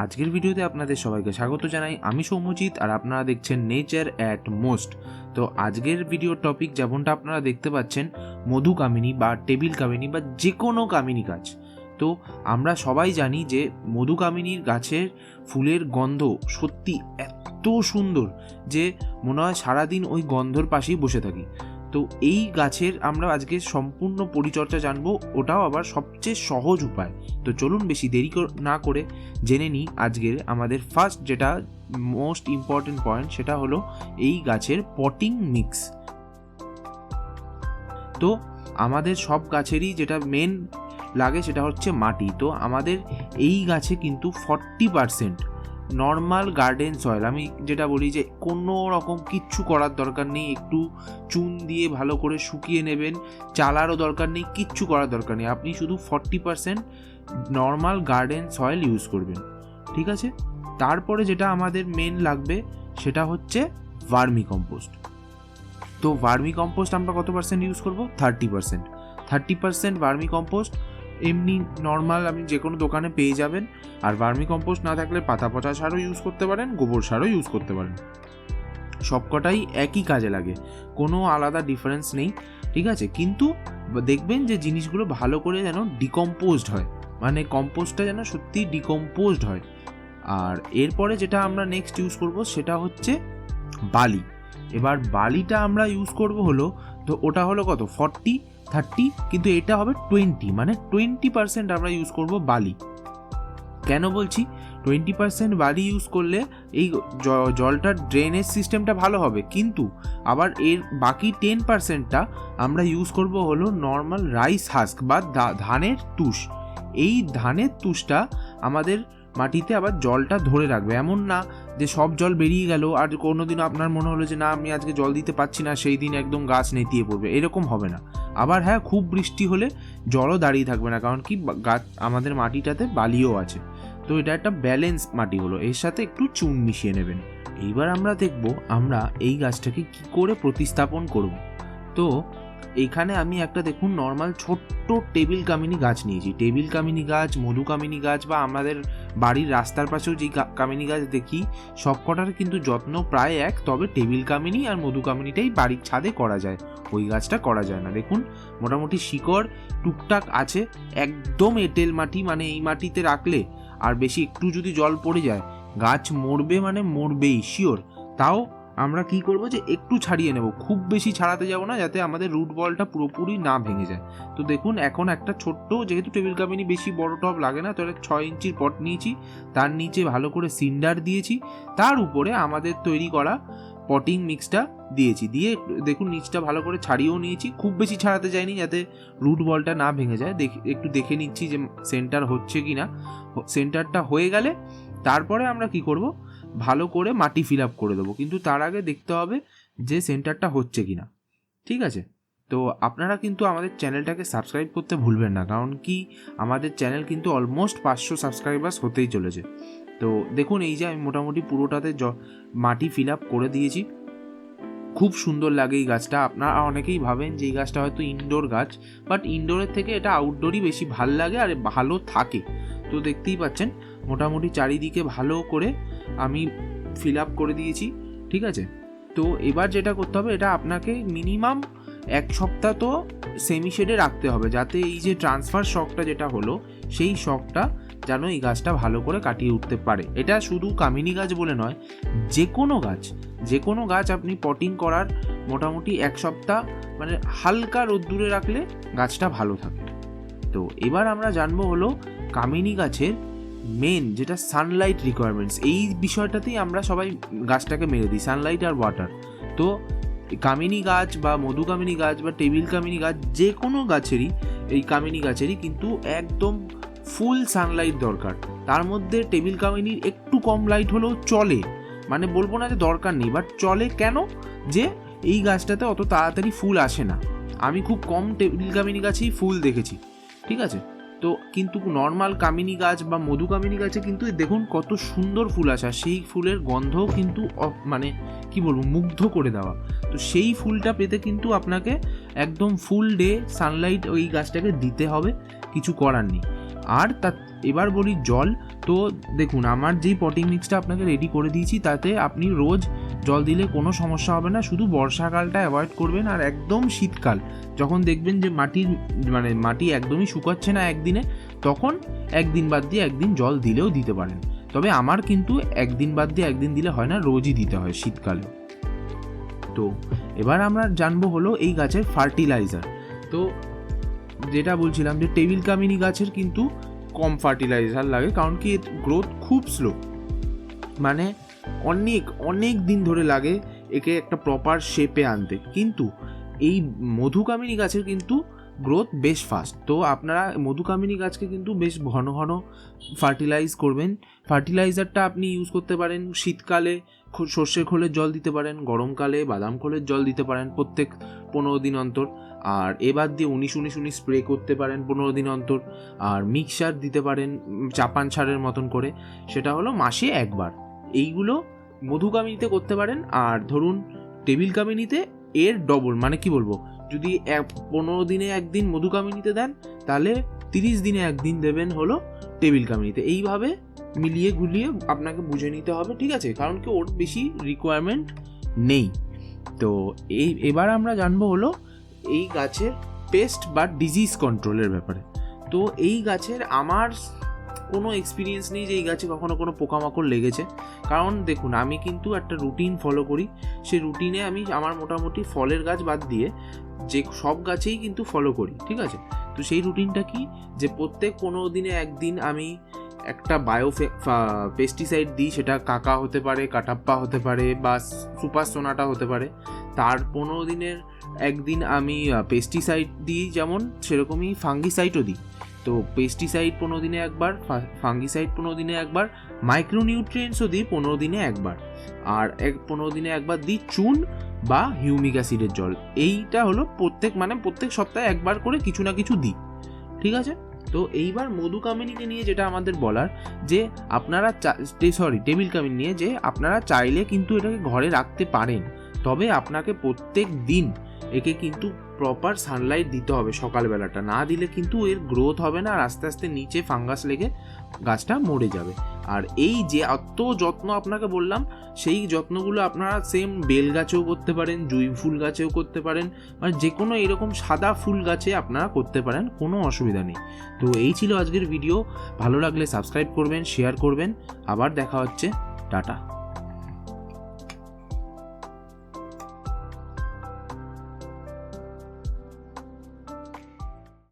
আজকের ভিডিওতে আপনাদের সবাইকে স্বাগত জানাই। আমি সৌম্যজিৎ আর আপনারা দেখছেন নেচার অ্যাট মোস্ট। তো আজকের ভিডিওর টপিক যেমনটা আপনারা দেখতে পাচ্ছেন, মধু কামিনী বা টেবিল কামিনী বা যে কোনো কামিনী গাছ। তো আমরা সবাই জানি যে মধু কামিনীর গাছের ফুলের গন্ধ সত্যি এত সুন্দর যে মনে হয় সারাদিন ওই গন্ধর পাশেই বসে থাকি। তো এই গাছের আমরা আজকে সম্পূর্ণ পরিচর্যা জানবো, ওটাও আবার সবচেয়ে সহজ উপায়। তো চলুন বেশি দেরি না করে জেনে নিই আজকের আমাদের ফার্স্ট যেটা মোস্ট ইম্পর্টেন্ট পয়েন্ট, সেটা হলো এই গাছের পটিং মিক্স। তো আমাদের সব গাছেরই যেটা মেন লাগে সেটা হচ্ছে মাটি। তো আমাদের এই গাছে কিন্তু 40% নর্মাল গার্ডেন সয়েল, আমি যেটা বলি যে কোনো রকম কিচ্ছু করার দরকার নেই, একটু চুন দিয়ে ভালো করে শুকিয়ে নেবেন, চালারও দরকার নেই, কিচ্ছু করার দরকার নেই, আপনি শুধু 40% নর্মাল গার্ডেন সয়েল ইউজ করবেন, ঠিক আছে। তারপরে যেটা আমাদের মেন লাগবে সেটা হচ্ছে ভার্মি কম্পোস্ট। তো ভার্মি কম্পোস্ট আমরা কত পার্সেন্ট ইউজ করবো? 30% ভার্মি কম্পোস্ট এমনি নর্মাল আপনি যে কোনো দোকানে পেয়ে যাবেন। আর ভার্মি কম্পোস্ট না থাকলে পাতা পচা সারও ইউজ করতে পারেন, গোবর সারও ইউজ করতে পারেন, সবকটাই একই কাজে লাগে, কোনো আলাদা ডিফারেন্স নেই, ঠিক আছে। কিন্তু দেখবেন যে জিনিসগুলো ভালো করে যেন ডিকম্পোজড হয়, মানে কম্পোস্টটা যেন সত্যি ডিকম্পোজড হয়। আর এরপরে যেটা আমরা নেক্সট ইউজ করব সেটা হচ্ছে বালি। এবার বালিটা আমরা ইউজ করব হলো, তো ওটা হলো কত 40-30, কিন্তু এটা হবে 20, মানে 20% আমরা ইউজ করব বালি। কেন বলছি 20% বালি ইউজ করলে এই জলটার ড্রেনেজ সিস্টেমটা ভালো হবে, কিন্তু আবার এর বাকি 10%টা আমরা ইউজ করব হলো নর্মাল রাইস হাস্ক বা ধানের তুষ। এই ধানের তুষটা আমাদের মাটিতে আবার জলটা ধরে রাখবে। এমন না যে সব জল বেরিয়ে গেল আর কোনোদিনও আপনার মনে হলো যে না আমি আজকে জল দিতে পারছি না, সেই দিন একদম গাছ নেতিয়ে পড়বে, এরকম হবে না। আবার হ্যাঁ, খুব বৃষ্টি হলে জলও দাঁড়িয়ে থাকবে না, কারণ কি গাছ আমাদের মাটিটাতে বালিও আছে। তো এটা একটা ব্যালেন্স মাটি হলো, এর সাথে একটু চুন মিশিয়ে নেবেন। এইবার আমরা দেখব আমরা এই গাছটাকে কি করে প্রতিস্থাপন করব। তো এখানে আমি একটা দেখুন নর্মাল ছোট্ট টেবিল কামিনী গাছ নিয়েছি। টেবিল কামিনী গাছ, মধু কামিনী গাছ বা আমাদের বাড়ির রাস্তার পাশেও যে কামিনী গাছ দেখি সবকটার কিন্তু যত্ন প্রায় এক, তবে টেবিল কামিনী আর মধু কামিনীটাই বাড়ির ছাদে করা যায়, ওই গাছটা করা যায় না। দেখুন মোটামুটি শিকড় টুকটাক আছে, একদম এঁটেল মাটি, মানে এই মাটিতে রাখলে আর বেশি একটু যদি জল পড়ে যায় গাছ মরবে, মানে মরবেই শিওর। তাও আমরা কি করব যে একটু ছাড়িয়ে নেব, খুব বেশি ছাড়াতে যাব না যাতে আমাদের রুট বলটা পুরোপুরি না ভেঙে যায়। তো দেখুন এখন একটা ছোট্ট, যেহেতু টেবিল কামিনী বেশি বড় টব লাগে না, তো 6 ইঞ্চির পট নিয়েছি, তার নিচে ভালো করে সিন্ডার দিয়েছি, তার উপরে আমাদের তৈরি করা পটিং মিক্সটা দিয়েছি, দিয়ে দেখুন নিচটা ভালো করে ছাড়িয়েও নিয়েছি, খুব বেশি ছাড়াতে যাইনি যাতে রুট বলটা না ভেঙে যায়। একটু দেখে নিচ্ছি যে সেন্টার হচ্ছে কি না। সেন্টারটা হয়ে গেলে তারপরে আমরা কি করব, ভালো করে মাটি ফিল আপ করে দেবো, কিন্তু তার আগে দেখতে হবে যে সেন্টারটা হচ্ছে কি না, ঠিক আছে। তো আপনারা কিন্তু আমাদের চ্যানেলটাকে সাবস্ক্রাইব করতে ভুলবেন না, কারণ কি আমাদের চ্যানেল কিন্তু অলমোস্ট 500 সাবস্ক্রাইবার্স হতেই চলেছে। তো দেখুন এই যে আমি মোটামুটি পুরোটাতে মাটি ফিল আপ করে দিয়েছি, খুব সুন্দর লাগে এই গাছটা। আপনারা অনেকেই ভাবেন যে এই গাছটা হয়তো ইনডোর গাছ, বাট ইনডোরের থেকে এটা আউটডোরই বেশি ভাল লাগে আর ভালো থাকে। তো দেখতেই পাচ্ছেন মোটামুটি চারিদিকে ভালো করে আমি ফিল আপ করে দিয়েছি, ঠিক আছে। তো এবার যেটা করতে হবে, এটা আপনাকে মিনিমাম 1 সপ্তাহ তো সেমি শেডে রাখতে হবে, যাতে এই যে ট্রান্সফার শকটা যেটা হলো সেই শকটা যেন এই গাছটা ভালো করে কাটিয়ে উঠতে পারে। এটা শুধু কামিনী গাছ বলে নয়, যে কোনো গাছ আপনি পটিং করার মোটামুটি 1 সপ্তাহ মানে হালকা রোদ্দুরে রাখলে গাছটা ভালো থাকে। তো এবার আমরা জানবো হলো কামিনী গাছের মেন যেটা সানলাইট রিকোয়ারমেন্টস, এই বিষয়টাতেই আমরা সবাই গাছটাকে মেরে দিই, সানলাইট আর ওয়াটার। তো কামিনী গাছ বা মধু কামিনী গাছ বা টেবিল কামিনী গাছ যে কোনো গাছেরই, এই কামিনী গাছেরই কিন্তু একদম ফুল সানলাইট দরকার। তার মধ্যে টেবিল কামিনীর একটু কম লাইট হলেও চলে, মানে বলবো না যে দরকার নেই, বাট চলে। কেন যে এই গাছটাতে অত তাড়াতাড়ি ফুল আসে না, আমি খুব কম টেবিল কামিনী গাছেই ফুল দেখেছি, ঠিক আছে। তো কিন্তু নর্মাল কামিনী গাছ বা মধু কামিনী গাছে কিন্তু দেখুন কত সুন্দর ফুল আসা, সেই ফুলের গন্ধও কিন্তু মানে কি বলবো মুগ্ধ করে দেওয়া। তো সেই ফুলটা পেতে কিন্তু আপনাকে একদম ফুল ডে সানলাইট ওই গাছটাকে দিতে হবে, কিছু করার নেই। আর এবার বলি জল। তো দেখুন, আমার যেই পটিং মিক্সটা আপনাকে রেডি করে দিয়েছি তাতে আপনি রোজ জল দিলে কোনো সমস্যা হবে না, শুধু বর্ষাকালটা অ্যাভয়েড করবেন। আর একদম শীতকাল যখন দেখবেন যে মাটি একদমই শুকাচ্ছে না একদিনে, তখন একদিন বাদ দিয়ে একদিন জল দিলেও দিতে পারেন। তবে আমার কিন্তু একদিন বাদ দিয়ে একদিন দিলে হয় না, রোজই দিতে হয় শীতকালে। তো এবার আমরা জানবো হলো এই গাছের ফার্টিলাইজার। তো যেটা বলছিলাম যে টেবিল কামিনী গাছের কিন্তু কম ফার্টিলাইজার লাগে, কারণ কি এর গ্রোথ খুব স্লো, মানে অনেক দিন ধরে লাগে একে একটা প্রপার শেপে আনতে। কিন্তু এই মধুকামিনী গাছের কিন্তু গ্রোথ বেশ ফাস্ট। তো আপনারা মধুকামিনী গাছকে কিন্তু বেশ ঘন ঘন ফার্টিলাইজ করবেন। ফার্টিলাইজারটা আপনি ইউজ করতে পারেন শীতকালে সর্ষের খোলের জল দিতে পারেন, গরমকালে বাদাম খোলের জল দিতে পারেন প্রত্যেক 15 দিন অন্তর। আর এবার দিয়ে 19 স্প্রে করতে পারেন 15 দিন অন্তর। আর মিক্সার দিতে পারেন চাপান ছাড়ের মতন করে, সেটা হলো মাসে একবার। এইগুলো মধুকামিনীতে করতে পারেন। আর ধরুন টেবিল কামিনীতে এর ডবল, মানে কি বলবো, যদি 15 দিনে একদিন মধুকামিনীতে দেন, তাহলে 30 দিনে একদিন দেবেন হলো টেবিল কামিনীতে। এইভাবে মিলিয়ে গুলিয়ে আপনাকে বুঝে নিতে হবে, ঠিক আছে, কারণ কি ওর বেশি রিকোয়ারমেন্ট নেই। তো এবার আমরা জানবো হলো এই গাছের পেস্ট বা ডিজিজ কন্ট্রোলের ব্যাপারে। তো এই গাছের আমার কোনো এক্সপিরিয়েন্স নেই যে এই গাছে কখনো কোনো পোকামাকড় লেগেছে, কারণ দেখুন আমি কিন্তু একটা রুটিন ফলো করি। সেই রুটিনে আমি আমার মোটামুটি ফলের গাছ বাদ দিয়ে যে সব গাছেই কিন্তু ফলো করি, ঠিক আছে। তো সেই রুটিনটা কি, যে প্রত্যেক 15 দিনে একদিন আমি একটা পেস্টিসাইড দিই, সেটা কাকা হতে পারে, কাটাপ্পা হতে পারে, বা সুপার সোনাটা হতে পারে। তার 15 দিনের একদিন আমি পেস্টিসাইড দিই, যেমন সেরকমই ফাঙ্গিসাইডও দিই। তো পেস্টিসাইড 15 দিনে একবার, ফাঙ্গিসাইড 15 দিনে একবার, মাইক্রোনিউট্রিয়েন্টসও দিই 15 দিনে একবার। আর 15 দিনে একবার দিই চুন বা হিউমিক অ্যাসিডের জল। এইটা হলো প্রত্যেক সপ্তাহে একবার করে কিছু না কিছু দিই, ঠিক আছে। তো এইবার মধুকামিনীকে নিয়ে যেটা আমাদের বলার, যে আপনারা টেবিল কামিনী নিয়ে, যে আপনারা চাইলে কিন্তু এটাকে ঘরে রাখতে পারেন, তবে আপনাকে প্রত্যেক দিন একে কিন্তু প্রপার সানলাইট দিতে হবে সকালবেলাটা, না দিলে কিন্তু এর গ্রোথ হবে না, আর আস্তে আস্তে নিচে ফাঙ্গাস লেগে গাছটা মরে যাবে। আর এই যে এত যত্ন আপনাকে বললাম, সেই যত্নগুলো আপনারা সেম বেল গাছেও করতে পারেন, জুঁই ফুল গাছেও করতে পারেন, মানে যে কোনো এরকম সাদা ফুল গাছে আপনারা করতে পারেন, কোনো অসুবিধা নেই। তো এই ছিল আজকের ভিডিও। ভালো লাগলে সাবস্ক্রাইব করবেন, শেয়ার করবেন। আবার দেখা হচ্ছে, টাটা।